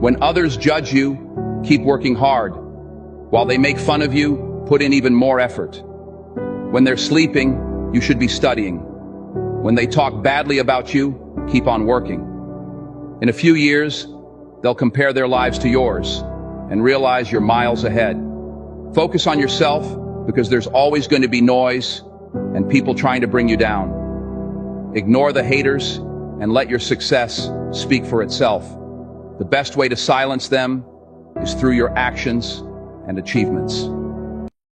When others judge you, keep working hard. While they make fun of you, put in even more effort. When they're sleeping, you should be studying. When they talk badly about you, keep on working. In a few years, they'll compare their lives to yours and realize you're miles ahead. Focus on yourself, because there's always going to be noise and people trying to bring you down. Ignore the haters and let your success speak for itself. The best way to silence them is through your actions and achievements.